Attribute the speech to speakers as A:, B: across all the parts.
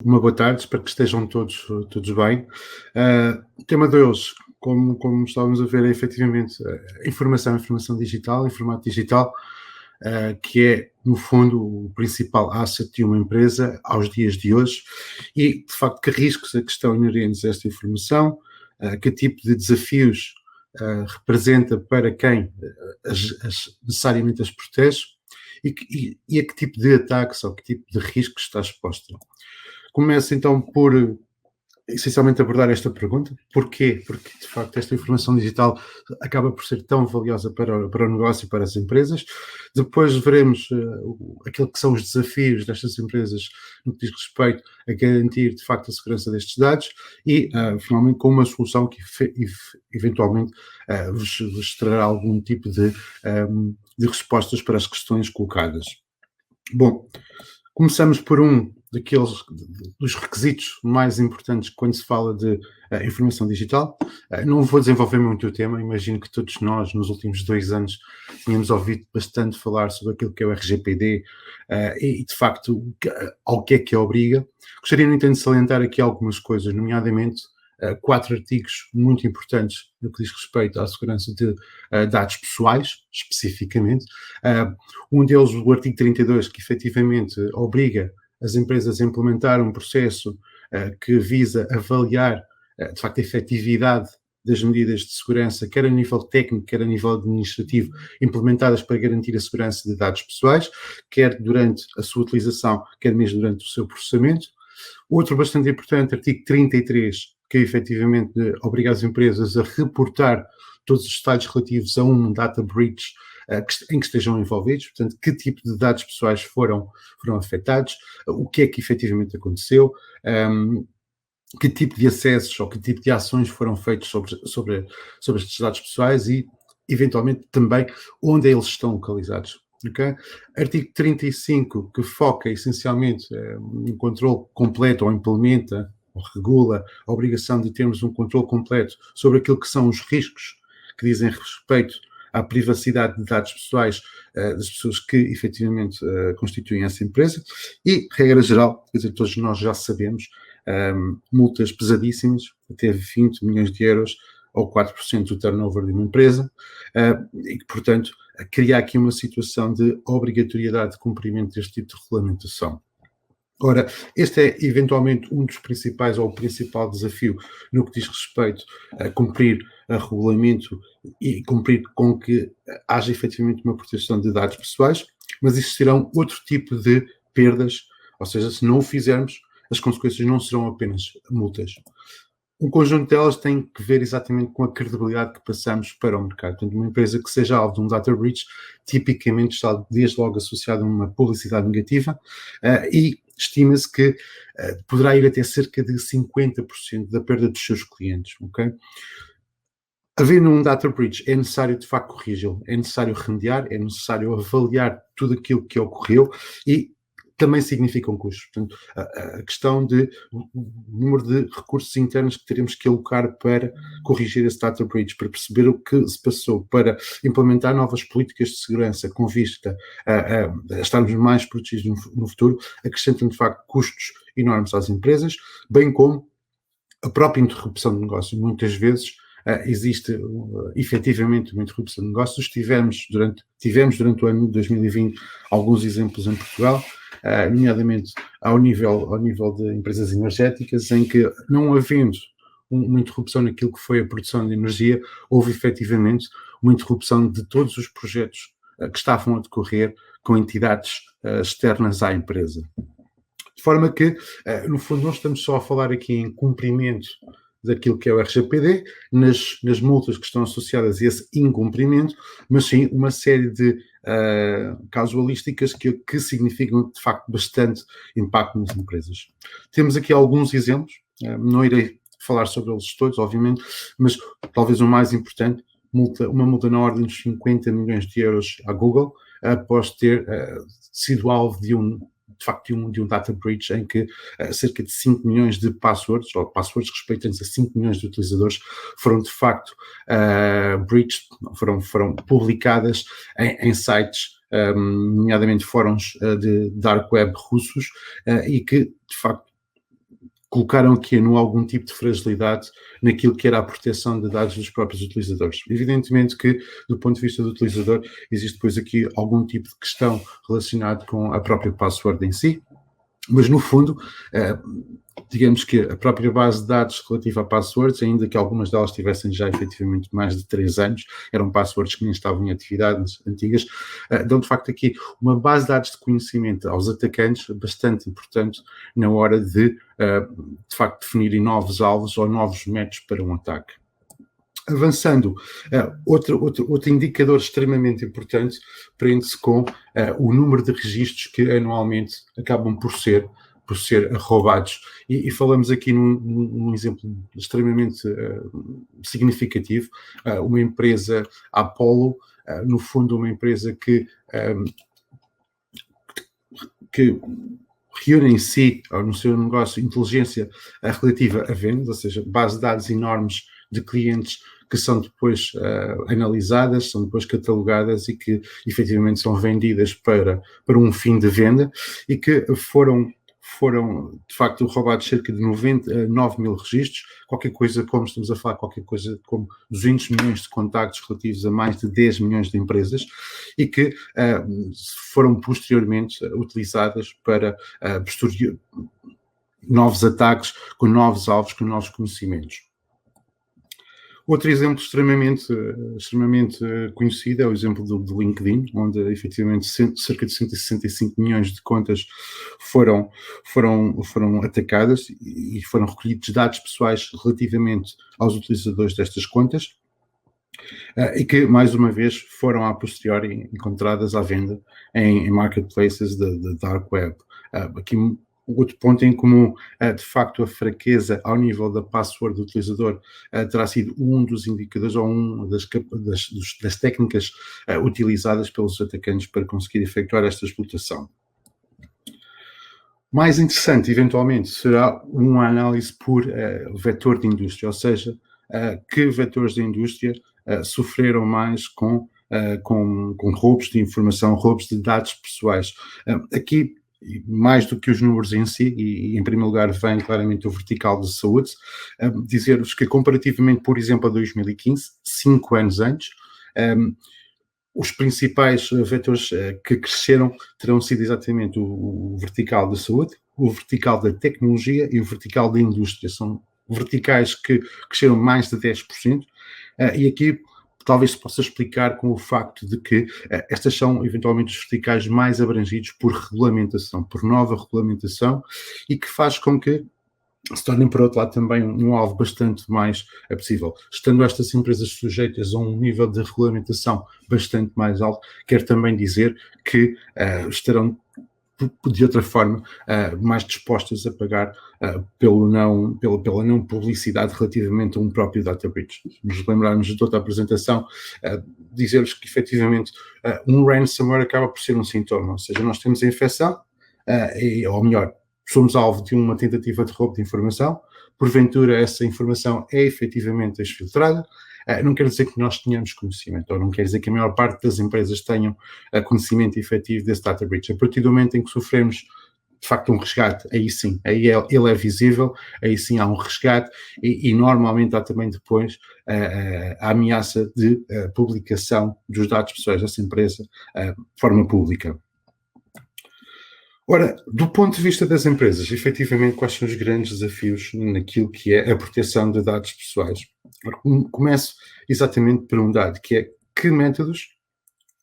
A: Uma boa tarde, espero que estejam todos bem. O tema de hoje, como estávamos a ver, é efetivamente informação digital, informática digital, que é, no fundo, o principal asset de uma empresa aos dias de hoje e, de facto, que riscos é que estão inerentes a esta informação, que tipo de desafios representa para quem necessariamente as protege e a que tipo de ataques ou que tipo de riscos está exposta. Começo então por essencialmente abordar esta pergunta. Porquê? Porque, de facto, esta informação digital acaba por ser tão valiosa para o negócio e para as empresas. Depois veremos aquilo que são os desafios destas empresas no que diz respeito a garantir, de facto, a segurança destes dados e, finalmente, com uma solução que, eventualmente, vos trará algum tipo de respostas para as questões colocadas. Bom, começamos por dos requisitos mais importantes quando se fala de informação digital. Não vou desenvolver muito o tema, imagino que todos nós, nos últimos 2 anos, tínhamos ouvido bastante falar sobre aquilo que é o RGPD e, de facto, ao que obriga. Gostaria, no entanto, de salientar aqui algumas coisas, nomeadamente 4 artigos muito importantes no que diz respeito à segurança de dados pessoais, especificamente. Um deles, o artigo 32, que efetivamente obriga as empresas a implementar um processo que visa avaliar, de facto, a efetividade das medidas de segurança, quer a nível técnico, quer a nível administrativo, implementadas para garantir a segurança de dados pessoais, quer durante a sua utilização, quer mesmo durante o seu processamento. Outro bastante importante, artigo 33, que efetivamente obriga as empresas a reportar todos os detalhes relativos a um data breach em que estejam envolvidos, portanto, que tipo de dados pessoais foram afetados, o que é que efetivamente aconteceu, que tipo de acessos ou que tipo de ações foram feitos sobre estes dados pessoais e, eventualmente, também onde eles estão localizados. Okay? Artigo 35, que foca essencialmente no controle completo ou implementa ou regula a obrigação de termos um controle completo sobre aquilo que são os riscos que dizem respeito à privacidade de dados pessoais das pessoas que efetivamente constituem essa empresa e, regra geral, quer dizer, todos nós já sabemos, multas pesadíssimas, até 20 milhões de euros ou 4% do turnover de uma empresa e que, portanto, cria aqui uma situação de obrigatoriedade de cumprimento deste tipo de regulamentação. Ora, este é eventualmente um dos principais ou o principal desafio no que diz respeito a cumprir a regulamento e cumprir com que haja efetivamente uma proteção de dados pessoais, mas existirão outro tipo de perdas, ou seja, se não o fizermos, as consequências não serão apenas multas. Um conjunto delas tem que ver exatamente com a credibilidade que passamos para o mercado. Portanto, uma empresa que seja alvo de um data breach, tipicamente está desde logo associada a uma publicidade negativa e estima-se que poderá ir até cerca de 50% da perda dos seus clientes. Okay? Havendo um data breach, é necessário de facto corrigi-lo, é necessário remediar, é necessário avaliar tudo aquilo que ocorreu e também significam custos. Portanto, a questão de o número de recursos internos que teremos que alocar para corrigir esse data breach, para perceber o que se passou, para implementar novas políticas de segurança com vista a estarmos mais protegidos no futuro, acrescentam de facto custos enormes às empresas, bem como a própria interrupção de negócio. Muitas vezes existe efetivamente uma interrupção de negócios. Tivemos durante o ano de 2020 alguns exemplos em Portugal, nomeadamente ao nível de empresas energéticas, em que, não havendo uma interrupção naquilo que foi a produção de energia, houve efetivamente uma interrupção de todos os projetos que estavam a decorrer com entidades externas à empresa. De forma que, no fundo, não estamos só a falar aqui em cumprimento daquilo que é o RGPD, nas multas que estão associadas a esse incumprimento, mas sim uma série de casualísticas que significam, de facto, bastante impacto nas empresas. Temos aqui alguns exemplos, não irei falar sobre eles todos, obviamente, mas talvez o mais importante, uma multa na ordem dos 50 milhões de euros à Google, após ter sido alvo de um data breach em que cerca de 5 milhões de passwords, ou passwords respeitantes a 5 milhões de utilizadores, foram de facto breached, foram publicadas em sites, nomeadamente fóruns de dark web russos, e que de facto colocaram aqui algum tipo de fragilidade naquilo que era a proteção de dados dos próprios utilizadores. Evidentemente que, do ponto de vista do utilizador, existe depois aqui algum tipo de questão relacionada com a própria password em si, mas no fundo, digamos que a própria base de dados relativa a passwords, ainda que algumas delas tivessem já efetivamente mais de 3 anos, eram passwords que nem estavam em atividades antigas, dão de facto aqui uma base de dados de conhecimento aos atacantes bastante importante na hora de facto definirem novos alvos ou novos métodos para um ataque. Avançando, outro indicador extremamente importante prende-se com o número de registros que anualmente acabam por ser roubados. E falamos aqui num exemplo extremamente significativo, uma empresa Apollo, no fundo uma empresa que reúne em si, no seu negócio, inteligência relativa a vendas, ou seja, base de dados enormes de clientes que são depois analisadas, são depois catalogadas e que efetivamente são vendidas para um fim de venda e que foram de facto roubados cerca de 9 mil registros, qualquer coisa como estamos a falar, qualquer coisa como 200 milhões de contactos relativos a mais de 10 milhões de empresas e que foram posteriormente utilizadas para novos ataques, com novos alvos, com novos conhecimentos. Outro exemplo extremamente conhecido é o exemplo do LinkedIn, onde efetivamente cerca de 165 milhões de contas foram atacadas e foram recolhidos dados pessoais relativamente aos utilizadores destas contas e que, mais uma vez, foram a posteriori encontradas à venda em marketplaces da Dark Web. Aqui outro ponto em comum, de facto, a fraqueza ao nível da password do utilizador terá sido um dos indicadores ou uma das técnicas utilizadas pelos atacantes para conseguir efetuar esta exploração. Mais interessante, eventualmente, será uma análise por vetor de indústria, ou seja, que vetores de indústria sofreram mais com roubos de informação, roubos de dados pessoais. Aqui, mais do que os números em si, e em primeiro lugar vem claramente o vertical de saúde, dizer-vos que comparativamente, por exemplo, a 2015, 5 anos antes, os principais vetores que cresceram terão sido exatamente o vertical da saúde, o vertical da tecnologia e o vertical da indústria. São verticais que cresceram mais de 10%, e aqui talvez se possa explicar com o facto de que estas são eventualmente os verticais mais abrangidos por regulamentação, por nova regulamentação, e que faz com que se tornem, por outro lado, também um alvo bastante mais possível. Estando estas empresas sujeitas a um nível de regulamentação bastante mais alto, quer também dizer que estarão, de outra forma, mais dispostas a pagar pela não publicidade relativamente a um próprio data breach. Se nos lembrarmos de toda a apresentação, dizer-vos que, efetivamente, um ransomware acaba por ser um sintoma, ou seja, nós temos a infecção, ou melhor, somos alvo de uma tentativa de roubo de informação, porventura essa informação é efetivamente exfiltrada, não quer dizer que nós tenhamos conhecimento, ou não quer dizer que a maior parte das empresas tenham conhecimento efetivo desse data breach. A partir do momento em que sofremos, de facto, um resgate, aí sim, aí ele é visível, aí sim há um resgate e normalmente há também depois a ameaça de publicação dos dados pessoais dessa empresa de forma pública. Ora, do ponto de vista das empresas, efetivamente, quais são os grandes desafios naquilo que é a proteção de dados pessoais? Ora, começo exatamente por um dado, que é que métodos,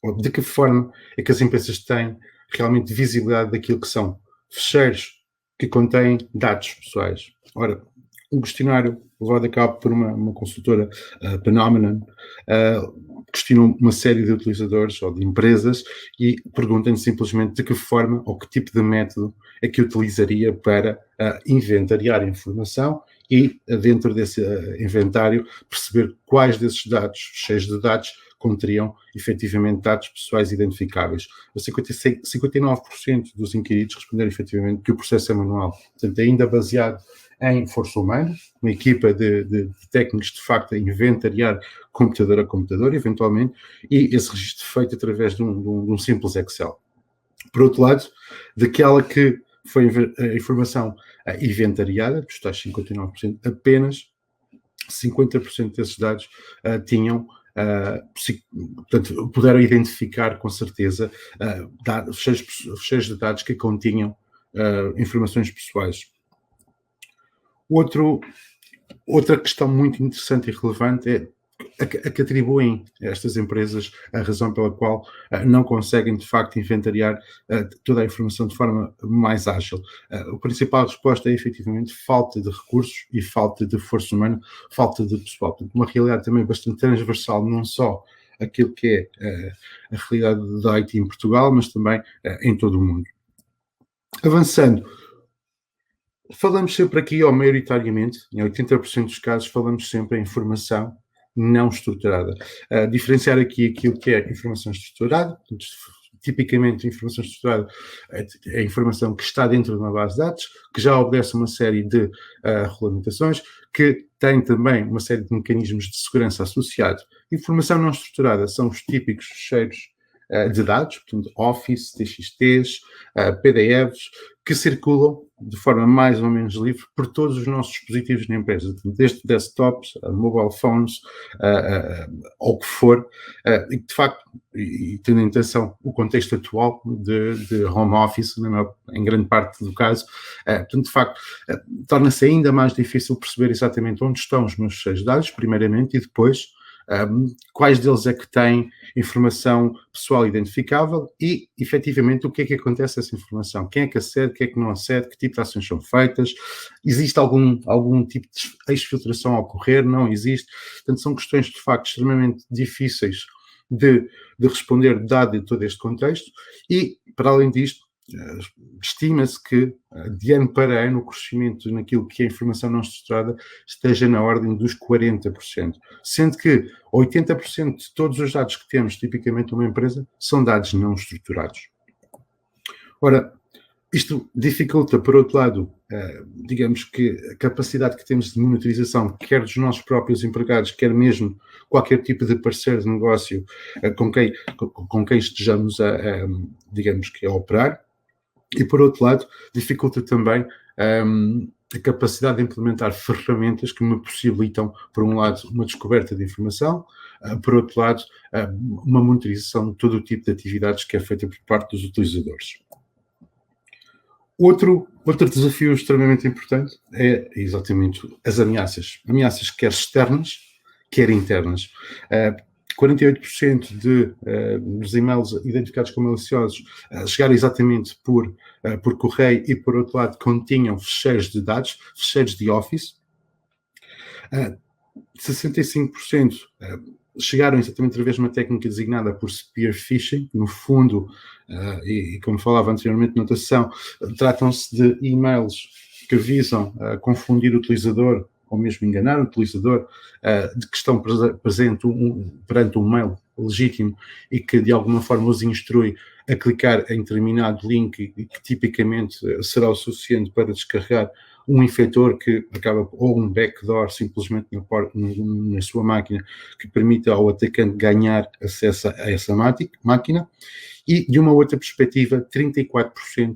A: ou de que forma é que as empresas têm realmente visibilidade daquilo que são fecheiros que contêm dados pessoais. Ora, um questionário levado a cabo por uma consultora, Phenomenon, questionam uma série de utilizadores ou de empresas e perguntam simplesmente de que forma ou que tipo de método é que utilizaria para inventariar informação e, dentro desse inventário, perceber quais desses dados, cheios de dados, conteriam efetivamente dados pessoais identificáveis. 59% dos inquiridos responderam efetivamente que o processo é manual, portanto, ainda baseado em força humana, uma equipa de técnicos de facto a inventariar computador a computador, eventualmente, e esse registro feito através de um simples Excel. Por outro lado, daquela que foi a informação inventariada, dos tais 59%, apenas 50% desses dados tinham, portanto, puderam identificar com certeza fecheiros de dados que continham informações pessoais. Outra questão muito interessante e relevante é a que atribuem a estas empresas a razão pela qual não conseguem, de facto, inventariar toda a informação de forma mais ágil. A principal resposta é, efetivamente, falta de recursos e falta de força humana, falta de pessoal. Portanto, uma realidade também bastante transversal, não só aquilo que é a realidade da IT em Portugal, mas também em todo o mundo. Avançando, falamos sempre aqui, ou maioritariamente, em 80% dos casos, falamos sempre em informação não estruturada. Diferenciar aqui aquilo que é informação estruturada, tipicamente informação estruturada é a informação que está dentro de uma base de dados, que já obedece a uma série de regulamentações, que tem também uma série de mecanismos de segurança associados. Informação não estruturada são os típicos fecheiros de dados, portanto, Office, TXTs, PDFs, que circulam de forma mais ou menos livre por todos os nossos dispositivos na empresa, desde desktops, mobile phones, ou o que for, e de facto, e tendo em atenção o contexto atual de home office, em grande parte do caso, portanto, de facto, torna-se ainda mais difícil perceber exatamente onde estão os meus fecheiros de dados, primeiramente, e depois quais deles é que têm informação pessoal identificável e, efetivamente, o que é que acontece a essa informação? Quem é que acede, quem é que não acede, que tipo de ações são feitas, existe algum tipo de exfiltração a ocorrer, não existe? Portanto, são questões, de facto, extremamente difíceis de responder, dado todo este contexto, e, para além disto, estima-se que, de ano para ano, o crescimento naquilo que é informação não estruturada esteja na ordem dos 40%, sendo que 80% de todos os dados que temos, tipicamente, numa empresa, são dados não estruturados. Ora, isto dificulta, por outro lado, digamos que a capacidade que temos de monitorização, quer dos nossos próprios empregados, quer mesmo qualquer tipo de parceiro de negócio com quem estejamos digamos que a operar. E, por outro lado, dificulta também a capacidade de implementar ferramentas que me possibilitam, por um lado, uma descoberta de informação, por outro lado, uma monitorização de todo o tipo de atividades que é feita por parte dos utilizadores. Outro desafio extremamente importante é exatamente as ameaças. Ameaças quer externas, quer internas. 48% dos e-mails identificados como maliciosos chegaram exatamente por correio e, por outro lado, continham fecheiros de dados, fecheiros de Office. 65% chegaram exatamente através de uma técnica designada por spear phishing, no fundo, e como falava anteriormente na notação, tratam-se de e-mails que visam confundir o utilizador ou mesmo enganar o utilizador, de que estão perante um mail legítimo e que de alguma forma os instrui a clicar em determinado link e que tipicamente será o suficiente para descarregar um infector que acaba, ou um backdoor simplesmente na sua máquina, que permita ao atacante ganhar acesso a essa máquina. E de uma outra perspectiva, 34%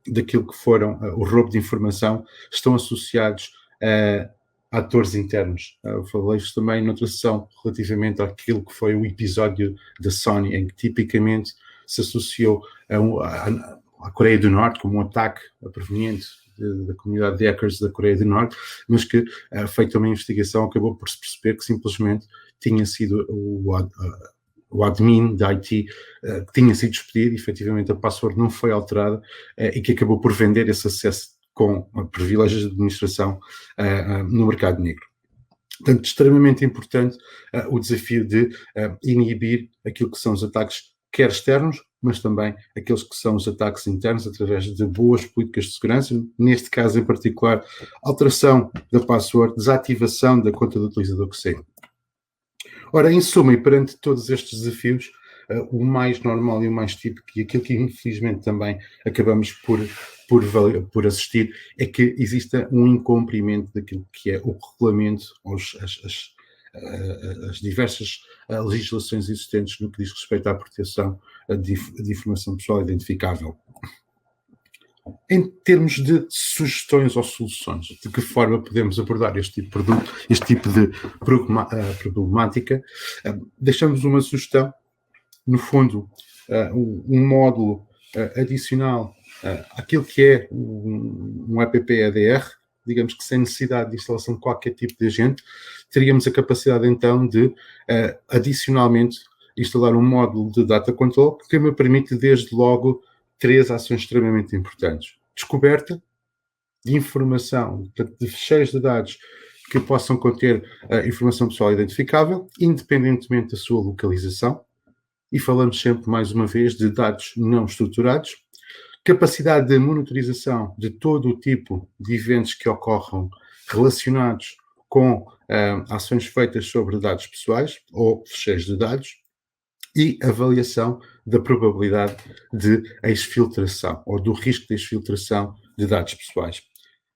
A: daquilo que foram o roubo de informação estão associados a atores internos. Falei-vos também noutra sessão relativamente àquilo que foi o episódio da Sony, em que tipicamente se associou à Coreia do Norte como um ataque proveniente da comunidade de hackers da Coreia do Norte, mas que, feita uma investigação, acabou por se perceber que simplesmente tinha sido o admin da IT que tinha sido despedido, e efetivamente a password não foi alterada e que acabou por vender esse acesso com privilégios de administração no mercado negro. Portanto, extremamente importante o desafio de inibir aquilo que são os ataques quer externos, mas também aqueles que são os ataques internos através de boas políticas de segurança, neste caso em particular, alteração da password, desativação da conta do utilizador que saiu. Ora, em suma, e perante todos estes desafios, o mais normal e o mais típico, e aquilo que infelizmente também acabamos por assistir, é que exista um incumprimento daquilo que é o regulamento, as diversas legislações existentes no que diz respeito à proteção de informação pessoal identificável. em termos de sugestões ou soluções, de que forma podemos abordar este tipo de produto, este tipo de problemática, deixamos uma sugestão, no fundo, um módulo adicional àquilo que é um app ADR, digamos que sem necessidade de instalação de qualquer tipo de agente, teríamos a capacidade então de, adicionalmente, instalar um módulo de data control que me permite desde logo 3 ações extremamente importantes. Descoberta de informação, portanto, de fecheiros de dados que possam conter informação pessoal identificável, independentemente da sua localização, e falamos sempre, mais uma vez, de dados não estruturados, capacidade de monitorização de todo o tipo de eventos que ocorram relacionados com ações feitas sobre dados pessoais ou fecheiros de dados, e avaliação da probabilidade de exfiltração ou do risco de exfiltração de dados pessoais.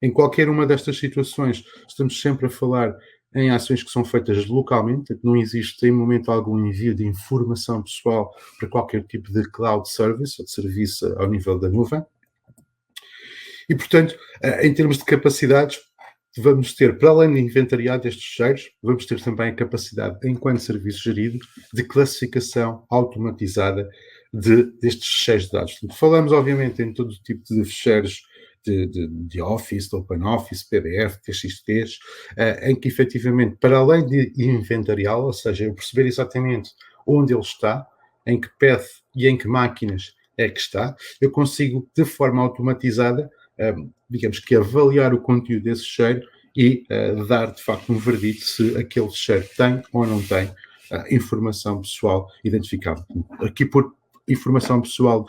A: Em qualquer uma destas situações, estamos sempre a falar em ações que são feitas localmente, não existe em momento algum envio de informação pessoal para qualquer tipo de cloud service ou de serviço ao nível da nuvem. E, portanto, em termos de capacidades, vamos ter, para além de inventariar destes fecheiros, vamos ter também a capacidade, enquanto serviço gerido, de classificação automatizada destes fecheiros de dados. Falamos, obviamente, em todo tipo de fecheiros de Office, de OpenOffice, PDF, TXTs, em que, efetivamente, para além de inventariá-lo, ou seja, eu perceber exatamente onde ele está, em que path e em que máquinas é que está, eu consigo, de forma automatizada, digamos que avaliar o conteúdo desse fecheiro e dar de facto um verdito se aquele fecheiro tem ou não tem informação pessoal identificável. Aqui por informação pessoal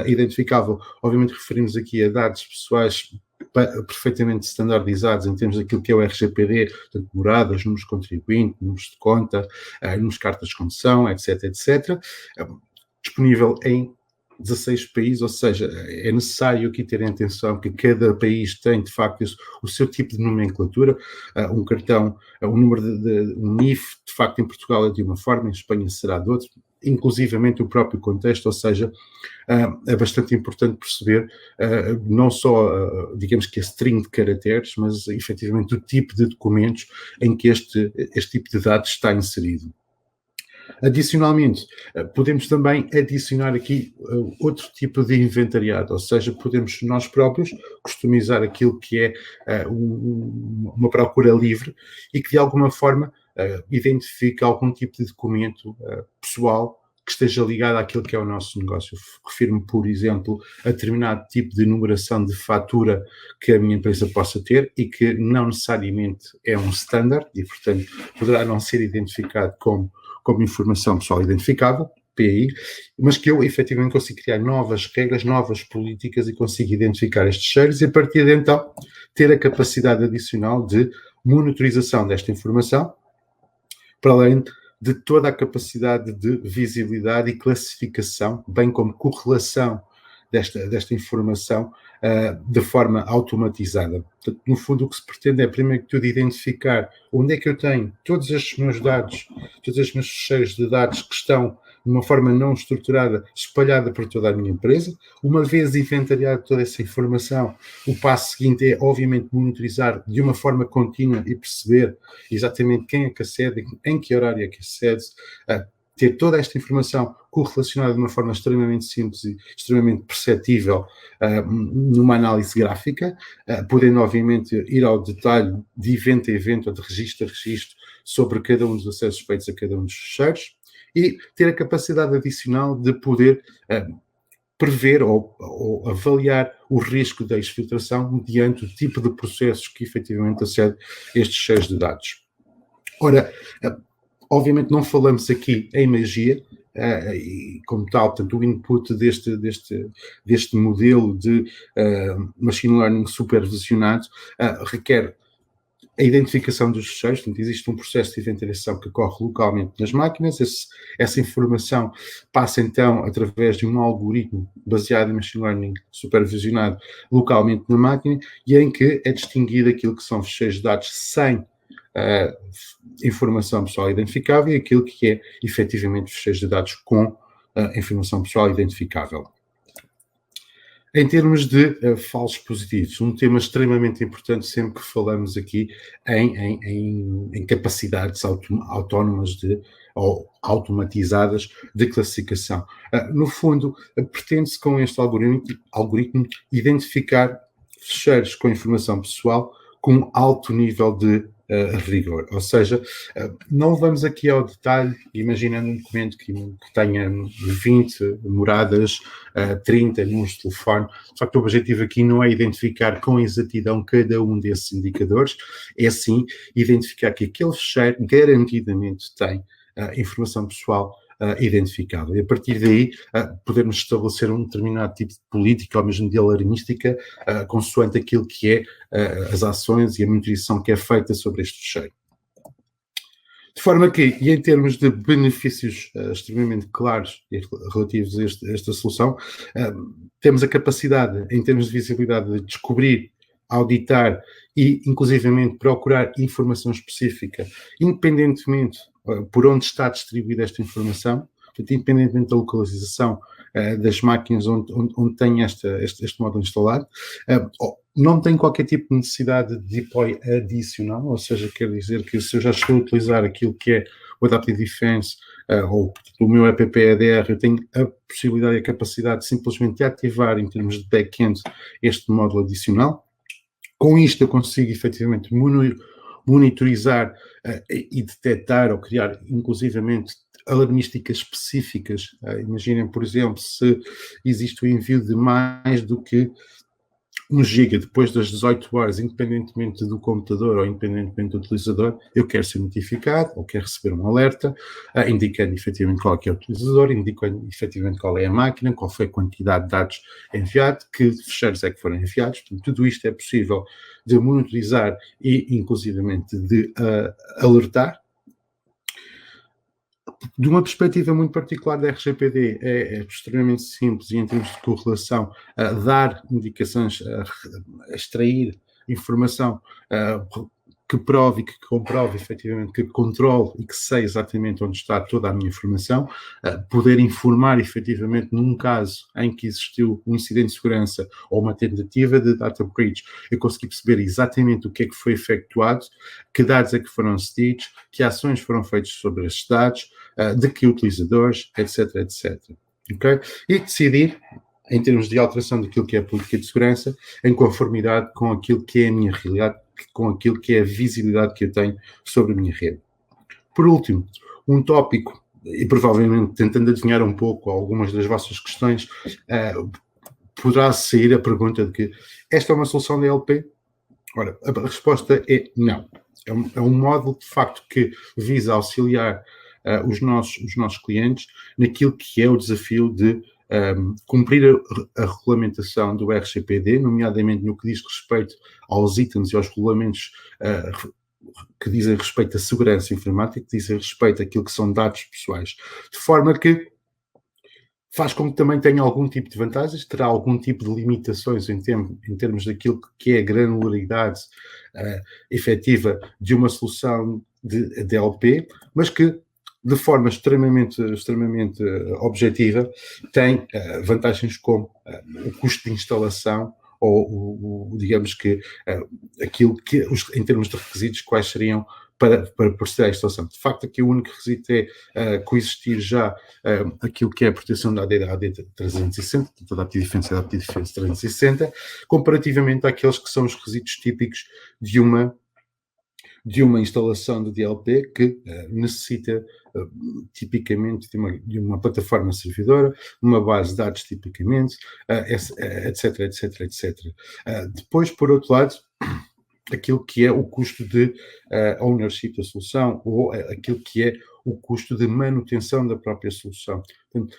A: identificável, obviamente referimos aqui a dados pessoais perfeitamente standardizados em termos daquilo que é o RGPD, portanto, moradas, números de contribuinte, números de conta, números de cartas de condução, etc, etc, disponível em 16 países, ou seja, é necessário aqui terem atenção que cada país tem, de facto, o seu tipo de nomenclatura. Um cartão, um número um NIF, de facto, em Portugal é de uma forma, em Espanha será de outra, inclusivamente o próprio contexto, ou seja, é bastante importante perceber não só, digamos que a string de caracteres, mas efetivamente o tipo de documentos em que este tipo de dados está inserido. Adicionalmente, podemos também adicionar aqui outro tipo de inventariado, ou seja, podemos nós próprios customizar aquilo que é uma procura livre e que de alguma forma identifica algum tipo de documento pessoal que esteja ligado àquilo que é o nosso negócio. Refiro-me, por exemplo, a determinado tipo de numeração de fatura que a minha empresa possa ter e que não necessariamente é um standard e, portanto, poderá não ser identificado como informação pessoal identificável, PI, mas que eu efetivamente consigo criar novas regras, novas políticas e consigo identificar estes cheiros e a partir de então ter a capacidade adicional de monitorização desta informação, para além de toda a capacidade de visibilidade e classificação, bem como correlação desta informação de forma automatizada. Portanto, no fundo, o que se pretende é, primeiro que tudo, identificar onde é que eu tenho todos estes meus dados, todos estes meus fecheiros de dados que estão de uma forma não estruturada, espalhada por toda a minha empresa. Uma vez inventariada toda essa informação, o passo seguinte é, obviamente, monitorizar de uma forma contínua e perceber exatamente quem é que acede, em que horário é que acede, ter toda esta informação correlacionada de uma forma extremamente simples e extremamente perceptível numa análise gráfica, podendo, obviamente, ir ao detalhe de evento a evento ou de registro a registro sobre cada um dos acessos feitos a cada um dos fecheiros e ter a capacidade adicional de poder prever ou avaliar o risco da exfiltração mediante o tipo de processos que efetivamente acede a estes fecheiros de dados. Ora, obviamente não falamos aqui em magia, e como tal, portanto, o input deste modelo de machine learning supervisionado requer a identificação dos fecheiros, portanto, existe um processo de inventariação que ocorre localmente nas máquinas, essa informação passa então através de um algoritmo baseado em machine learning supervisionado localmente na máquina e em que é distinguido aquilo que são fecheiros de dados sem informação pessoal identificável e aquilo que é efetivamente fecheiros de dados com informação pessoal identificável. Em termos de falsos positivos, um tema extremamente importante sempre que falamos aqui em capacidades autónomas ou automatizadas de classificação. No fundo, pretende-se com este algoritmo identificar fecheiros com informação pessoal com alto nível de rigor, ou seja, não vamos aqui ao detalhe, imaginando um documento que tenha 20 moradas, 30 números de telefone. De facto, o objetivo aqui não é identificar com exatidão cada um desses indicadores, é sim identificar que aquele fecheiro garantidamente tem informação pessoal identificável. E a partir daí podemos estabelecer um determinado tipo de política ou mesmo de alarmística consoante aquilo que é as ações e a monitorização que é feita sobre este fecheiro. De forma que, e em termos de benefícios extremamente claros e relativos a esta solução, temos a capacidade, em termos de visibilidade, de descobrir, auditar e, inclusivamente, procurar informação específica, independentemente por onde está distribuída esta informação, portanto, independentemente da localização das máquinas onde tem este módulo instalado, não tem qualquer tipo de necessidade de deploy adicional, ou seja, quer dizer que se eu já estou a utilizar aquilo que é o Adaptive Defense ou o meu EPP-EDR, eu tenho a possibilidade e a capacidade de simplesmente ativar, em termos de back-end, este módulo adicional. Com isto eu consigo efetivamente monitorizar e detectar ou criar inclusivamente alarmísticas específicas. Imaginem, por exemplo, se existe o envio de mais do que 1 giga depois das 18 horas, independentemente do computador ou independentemente do utilizador, eu quero ser notificado ou quero receber um alerta, indicando efetivamente qual é o utilizador, indicando efetivamente qual é a máquina, qual foi a quantidade de dados enviados, que fecheiros é que foram enviados. Portanto, tudo isto é possível de monitorizar e, inclusivamente, de alertar. De uma perspectiva muito particular da RGPD, é extremamente simples e, em termos de correlação, dar indicações, extrair informação que prove e que comprove efetivamente, que controle e que sei exatamente onde está toda a minha informação, poder informar efetivamente num caso em que existiu um incidente de segurança ou uma tentativa de data breach, eu consegui perceber exatamente o que é que foi efetuado, que dados é que foram cedidos, que ações foram feitas sobre esses dados, de que utilizadores, etc, etc. Okay? E decidir, em termos de alteração daquilo que é a política de segurança, em conformidade com aquilo que é a minha realidade, com aquilo que é a visibilidade que eu tenho sobre a minha rede. Por último, um tópico, e provavelmente tentando adivinhar um pouco algumas das vossas questões, poderá sair a pergunta de que esta é uma solução da DLP? Ora, a resposta é não. É um módulo, de facto, que visa auxiliar os nossos clientes naquilo que é o desafio de cumprir a regulamentação do RGPD, nomeadamente no que diz respeito aos itens e aos regulamentos que dizem respeito à segurança informática, que dizem respeito àquilo que são dados pessoais, de forma que faz com que também tenha algum tipo de vantagens, terá algum tipo de limitações em termos daquilo que é a granularidade efetiva de uma solução de DLP, mas que de forma extremamente objetiva tem vantagens como o custo de instalação ou digamos que aquilo que, em termos de requisitos, quais seriam para proceder à instalação. De facto, aqui o único requisito é coexistir já aquilo que é a proteção da AD 360, da Adaptive Defense e da Adaptive Defense 360, comparativamente àqueles que são os requisitos típicos de uma instalação de DLP que necessita tipicamente de uma plataforma servidora, uma base de dados tipicamente, etc, etc, etc. Depois, por outro lado, aquilo que é o custo de ownership da solução ou aquilo que é o custo de manutenção da própria solução. Portanto,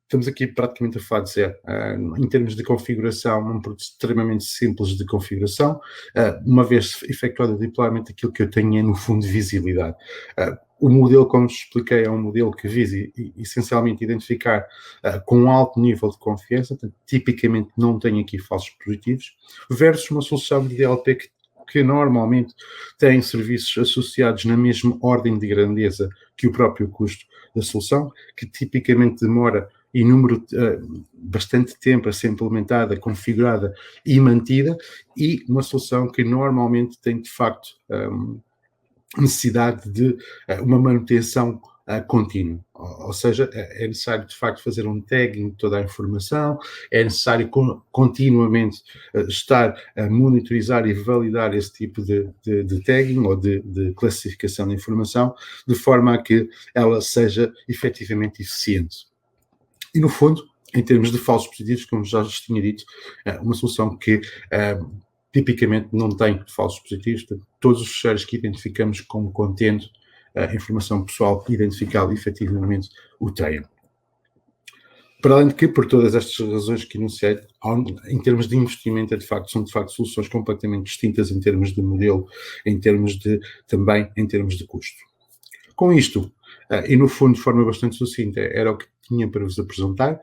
A: estamos aqui praticamente a falar de zero. Em termos de configuração, um produto extremamente simples de configuração. Uma vez efetuado o deployment, aquilo que eu tenho é, no fundo, visibilidade. O modelo, como vos expliquei, é um modelo que visa essencialmente identificar com um alto nível de confiança, portanto, tipicamente não tem aqui falsos positivos, versus uma solução de DLP que normalmente tem serviços associados na mesma ordem de grandeza que o próprio custo da solução, que tipicamente demora número bastante tempo a ser implementada, configurada e mantida, e uma solução que normalmente tem, de facto, necessidade de uma manutenção contínua. Ou seja, é necessário, de facto, fazer um tagging de toda a informação, é necessário continuamente estar a monitorizar e validar esse tipo de tagging ou de classificação de informação, de forma a que ela seja efetivamente eficiente. E, no fundo, em termos de falsos positivos, como já vos tinha dito, uma solução que tipicamente não tem falsos positivos, portanto, todos os fecheiros que identificamos como contendo informação pessoal identificável efetivamente o tenham. Para além de que, por todas estas razões que enunciei, em termos de investimento, são de facto soluções completamente distintas em termos de modelo, também em termos de custo. Com isto, e no fundo de forma bastante sucinta, era o que tinha para vos apresentar.